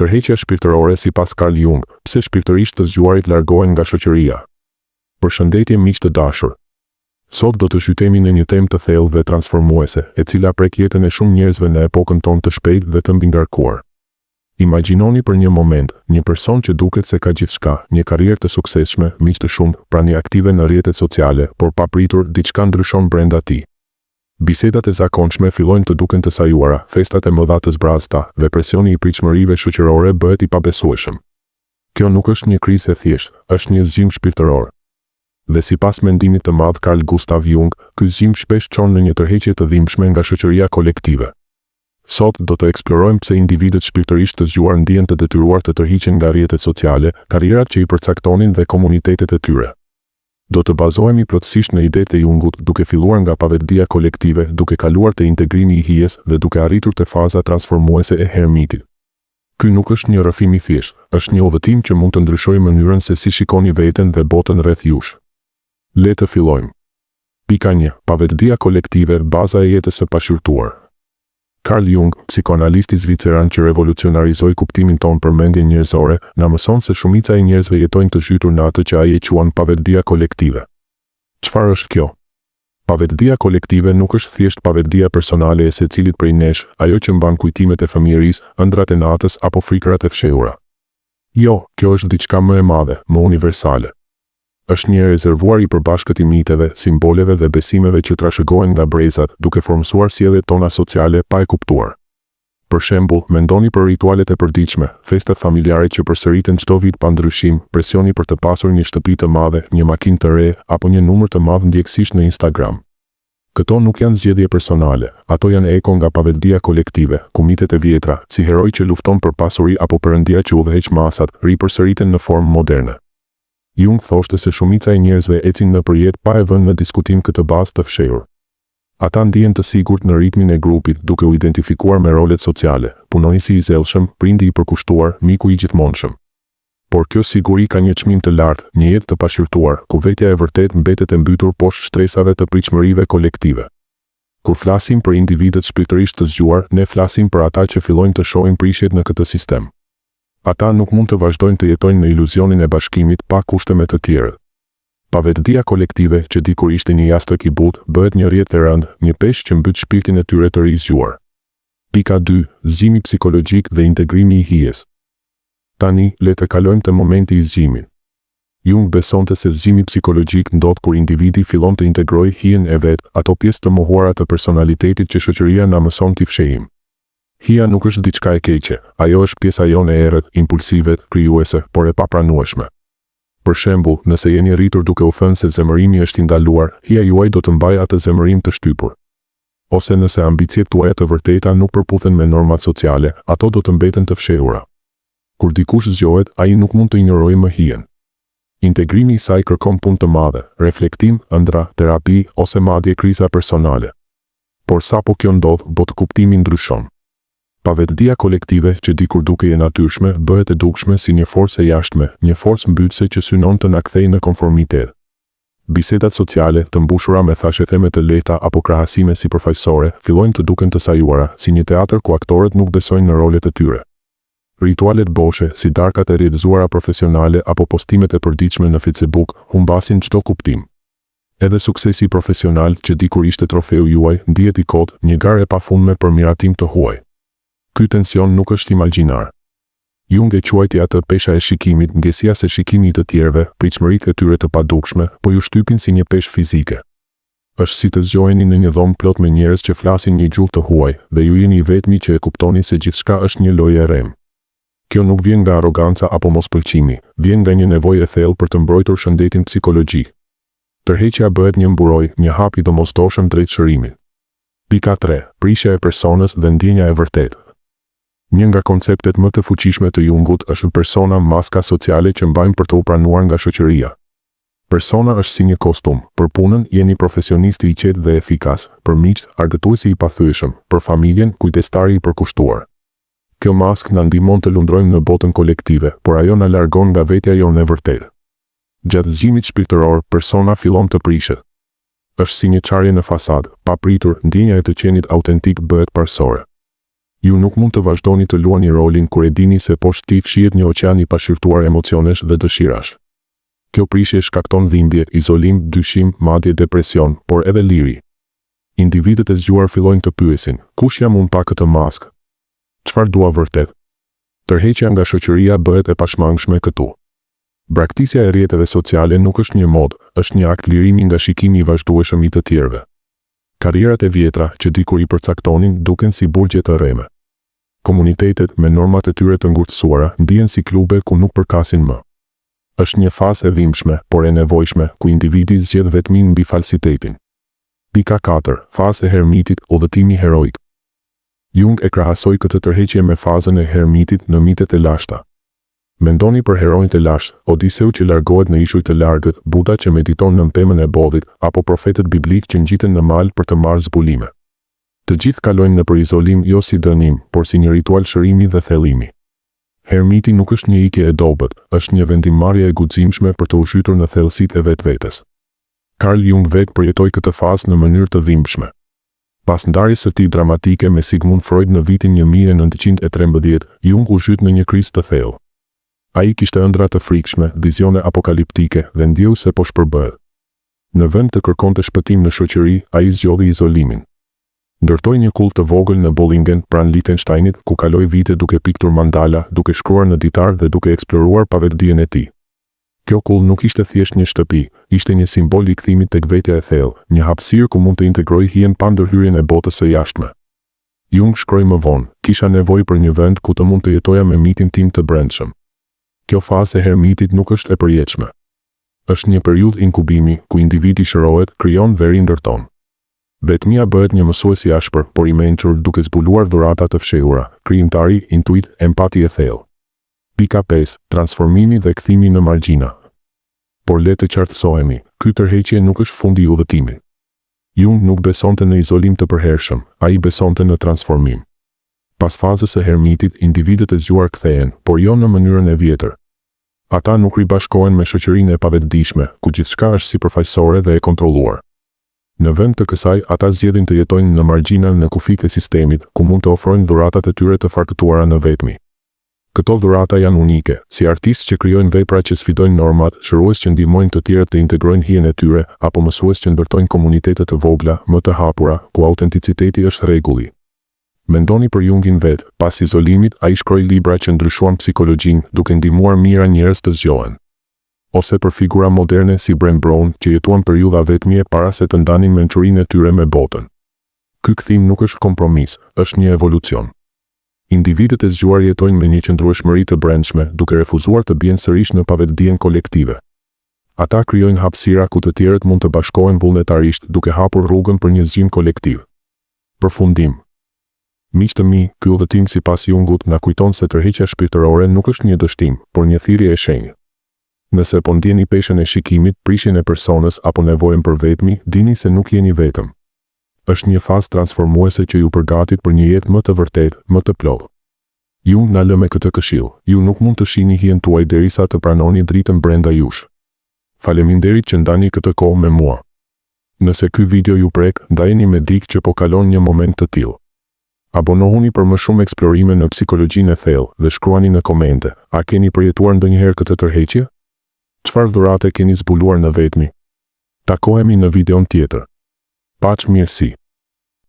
Tërheqja shpirtërore sipas Carl Jung, pse shpirtërisht të zgjuarit largohen nga shoqëria. Përshëndetje miq të dashur. Sot do të shqytemi në një temë të thellë dhe transformuese, e cila prek jetën e shumë njerëzve në epokën tonë të shpejtë dhe të mbingarkuar. Imagjinoni për një moment, një person që duket se ka gjithçka, një karrierë të suksesshme, miq të shumtë, prani aktive në rrjetet sociale, por papritur diçka ndryshon brenda tij. Bisedat e zakonshme fillojnë të duken të sajuara, festat e mëdha të zbrazta dhe presioni i pritshmërive shoqërore bëhet i pabesueshëm. Kjo nuk është një krizë e thjeshtë, është një zgjim shpirtëror. Dhe sipas mendimit të madh Carl Gustav Jung, ky zgjim shpesh çon në një tërheqje të dhimbshme nga shoqëria kolektive. Sot do të eksplorojmë pse individët shpirtërisht të zgjuar ndihen të detyruar të tërhiqen nga rrjetet sociale, karrierat që i përcaktonin dhe komunitetet e tyre. Do të bazohemi plotësisht në idetë e Jungut, duke filluar nga pavetdia kolektive, duke kaluar te integrimi i hijes dhe duke arritur te faza transformuese e hermitit. Ky nuk është një rrëfim i thjeshtë, është një udhëtim që mund të ndryshojë mënyrën se si shikoni veten dhe botën rreth jush. Le të fillojmë. Pika 1. Pavetdia kolektive, baza e jetës së pashqyrtuar. Carl Jung, psikoanalisti zviceran që revolucionarizoi kuptimin tonë për mendjen njerëzore, na mëson se shumica e njerëzve jetojnë të zhytur në atë që ai e quan pavetdia kolektive. Çfarë është kjo? Pavetdia kolektive nuk është thjesht pavetdia personale e secilit prej nesh, ajo që mban kujtimet e fëmijërisë, ëndrat e natës apo frikrat e fshehura. Jo, kjo është diçka më e madhe, më universale. Është një rezervuar i përbashkët i miteve, simboleve dhe besimeve që trashëgohen nga brezat, duke formsuar sjelljet tona sociale pa e kuptuar. Për shembull, mendoni për ritualet e përditshme, festat familjare që përsëriten çdo vit pa ndryshim, presioni për të pasur një shtëpi të madhe, një makinë të re, apo një numër të madh ndjekësish në Instagram. Këto nuk janë zgjedhje personale, ato janë eko nga pavetdia kolektive, ku mitet e vjetra, si heroi që lufton për pasuri apo perëndia që udhëheq masat, ripërsëriten në formë moderne. Jung thoshte se shumica e njerëzve ecin nëpër jetë pa e vënë në diskutim këtë bazë të fshehur. Ata ndihen të sigurt në ritmin e grupit, duke u identifikuar me rolet sociale, punonjësi i zellshëm, prindi i përkushtuar, miku i gjithmonshëm. Por kjo siguri ka një çmim të lartë, një jetë të pashqyrtuar, ku vetja e vërtet mbetet e mbytur poshtë stresave të pritshmërive kolektive. Kur flasim për individët shpirtërisht të zgjuar, ne flasim për ata që fillojnë të shohin prishjet në këtë sistem. Ata nuk mund të vazhdojnë të jetojnë në iluzionin e bashkimit pa kushte me të tjerët. Pavetdia kolektive, që dikur ishte një jastëk i butë, bëhet një rrjet e rëndë, një peshë që mbyt shpirtin e tyre të rizgjuar. Pika 2. Zgjimi psikologjik dhe integrimi i hijes. Tani, le të kalojmë te momenti i zgjimit. Jung besonte se zgjimi psikologjik ndodh kur individi fillon të integrojë hijen e vet, ato pjesë të mohuara të personalitetit që shoqëria na mëson t'i fshehim. Hija nuk është diçka e keqe, ajo është pjesa jone e errët, impulsive, krijuese, por e papranueshme. Për shembull, nëse jeni rritur duke u thënë se zemërimi është i ndaluar, hija juaj do të mbajë atë zemërim të shtypur. Ose nëse ambiciet tuaja të vërteta nuk përputhen me normat sociale, ato do të mbeten të fshehura. Kur dikush zgjohet, ai nuk mund të injorojë më hijen. Integrimi i saj kërkon punë të madhe, reflektim, ëndra, terapi ose madje kriza personale. Por sapo kjo ndodh, botkuptimi ndryshon. Pavetdia kolektive, që dikur dukej e natyrshme, bëhet e dukshme si një forcë e jashtme, një forcë mbytëse që synon të na kthejë në konformitet. Bisedat sociale, të mbushura me thashetheme të lehta apo krahasime sipërfaqësore, fillojnë të duken të sajuara, si një teatër ku aktorët nuk besojnë në rolet e tyre. Ritualet boshe, si darkat e realizuara profesionale apo postimet e përditshme në Facebook, humbasin çdo kuptim. Edhe suksesi profesional, që dikur ishte trofeu juaj, ndihet i kot, një garë e pafundme për miratim të huaj. Ky tension nuk është imagjinar. Jung e quajti atë pesha e shikimit, ndjesia se shikimi i të tjerëve, pritshmëritë e tyre të padukshme, po ju shtypin si një peshë fizike. Është si të zgjoheni në një dhomë plot me njerëz që flasin një gjuhë të huaj, dhe ju jeni i vetmi që e kuptoni se gjithçka është një lojë e rrem. Kjo nuk vjen nga arroganca apo mospëlqimi, vjen nga një nevojë e thellë për të mbrojtur shëndetin psikologjik. Tërheqja bëhet një mburoj, një hap i domosdoshëm drejt shërimit. Pika 3. Prishja e personës dhe ndjenja e vërtetë. Një nga konceptet më të fuqishme të Jungut është persona, maska sociale që mbajmë për të u pranuar nga shoqëria. Persona është si një kostum, për punën jeni profesionisti i qetë dhe efikas, për miqt, argëtuesi i pathyeshëm, për familjen, kujdestari i përkushtuar. Kjo maskë na ndihmon të lundrojmë në botën kolektive, por ajo na largon nga vetja jonë e vërtetë. Gjatë zgjimit shpirtëror, persona fillon të prishet. Është si një çarje në fasadë, pa pritur, ndjenja e të qenit autentik bëhet parsore. Ju nuk mund të vazhdoni të luani rolin kur e dini se poshtë ti fshihet një oqean i pashirtuar emocionesh dhe dëshirash. Kjo prishje shkakton dhimbje, izolim, dyshim, madje depresion, por edhe liri. Individët e zgjuar fillojnë të pyesin, kush jam unë pa këtë maskë? Çfarë dua vërtet? Tërheqja nga shoqëria bëhet e pashmangshme këtu. Braktisja e rrjeteve sociale nuk është një modë, është një akt lirimi nga shikimi i vazhdueshëm i të tjerëve. Karrierat e vjetra që dikur i përcaktonin duken si burgje të rreme. Komunitetet me normat e tyre të ngurtësuara bien si klube ku nuk përkasin më. Është një fazë e dhimbshme, por e nevojshme, ku individi zgjedh vetmin mbi falsitetin. Pika 4. Fazë e hermitit, udhëtimi heroik. Jung e krahasoi këtë tërheqje me fazën e hermitit në mitet e lashta. Mendoni për heronjtë e lashtë, Odiseu që largohet në ishujt të largët, Buda që mediton në pemën e bodhit, apo profetët biblik që ngjiten në mal për të marrë zbulime. Të gjithë kalojnë nëpër izolim jo si dënim, por si një ritual shërimi dhe thellimi. Hermiti nuk është një ikje e dobët, është një vendimmarrje e guximshme për të ushqyer në thellësitë e vetvetes. Carl Jung vetë përjetoi këtë fazë në mënyrë të dhimbshme. Pas ndarjes së tij dramatike me Sigmund Freud në vitin 1913, Jung u zhyt në një krizë të thellë. Ai kishte ëndra të frikshme, vizione apokaliptike dhe ndjeu se po shpërbëhet. Në vend të kërkonte shpëtim në shoqëri, ai zgjodhi izolimin. Ndërtoi një kult të vogël në Bollingen pranë Liechtensteinit, ku kaloi vite duke piktur mandala, duke shkruar në ditar dhe duke eksploruar pavetdijen e tij. Kjo kull nuk ishte thjesht një shtëpi, ishte një simbol i kthimit tek vetja e thellë, një hapësirë ku mund të integrojë hijen pa ndërhyrjen e botës së jashtme. Jung shkroi më vonë, kisha nevojë për një vend ku të mund të jetoja me mitin tim të brendshëm. Kjo fazë e hermitit nuk është e përjetshme. Është një periudhë inkubimi ku individi shërohet, krijon dhe rindërton. Vetmia bëhet një mësues i ashpër, por i mençur duke zbuluar dhurata të fshehura, krijimtari, intuit, empati e thellë. Pika 5. Transformimi dhe kthimi në margjina. Por le të qartësohemi, ky tërheqje nuk është fundi i udhëtimit. Jung nuk besonte në izolim të përhershëm, ai besonte në transformim. Pas fazës së hermitit, individët e zgjuar kthehen, por jo në mënyrën e vjetër. Ata nuk ribashkohen me shoqërinë e pavetdijshme, ku gjithçka është sipërfaqësore dhe e kontrolluar. Në vend të kësaj, ata zgjedhin të jetojnë në margjina në kufijtë e sistemit, ku mund të ofrojnë dhuratat e tyre të farkëtuara në vetmi. Këto dhurata janë unike, si artistë që krijojnë vepra që sfidojnë normat, shërues që ndihmojnë të tjerët të integrojnë hijen e tyre, apo mësues që ndërtojnë komunitete të vogla, më të hapura, ku autenticiteti është rregulli. Mendoni për Jungin vetë, pas izolimit ai shkroi libra që ndryshuan psikologjinë, duke ndihmuar mijëra njerëz të zgjohen. Ose për figura moderne si Brené Brown që jetuan periudha vetmie para se të ndanin mençurinë e tyre me botën. Ky kthim nuk është kompromis, është një evolucion. Individët e zgjuar jetojnë me një qëndrueshmëri të brendshme, duke refuzuar të bien sërish në pavetdijen kolektive. Ata krijojnë hapësira ku të tjerët mund të bashkohen vullnetarisht, duke hapur rrugën për një zgjim kolektiv. Përfundim. Miq të mi, ky udhëtim sipas Jungut na kujton se tërheqja shpirtërore nuk është një dështim, por një thirrje e shenjtë. Nëse po ndjeni peshën e shikimit, prishjen e personës apo nevojën për vetmi, dini se nuk jeni vetëm. Është një fazë transformuese që ju përgatit për një jetë më të vërtetë, më të plotë. Jung na lë me këtë këshill, ju nuk mund të shihni hijen tuaj derisa të pranoni dritën brenda jush. Faleminderit që ndani këtë kohë me mua. Nëse ky video ju prek, ndajeni me dikë që po kalon një moment të tillë. Abonohuni për më shumë eksplorime në psikologjinë e thellë dhe shkruani në komente, a keni përjetuar ndonjëherë këtë tërheqje? Çfarë dhurate keni zbuluar në vetmi? Takohemi në videon tjetër. Paç mirësi.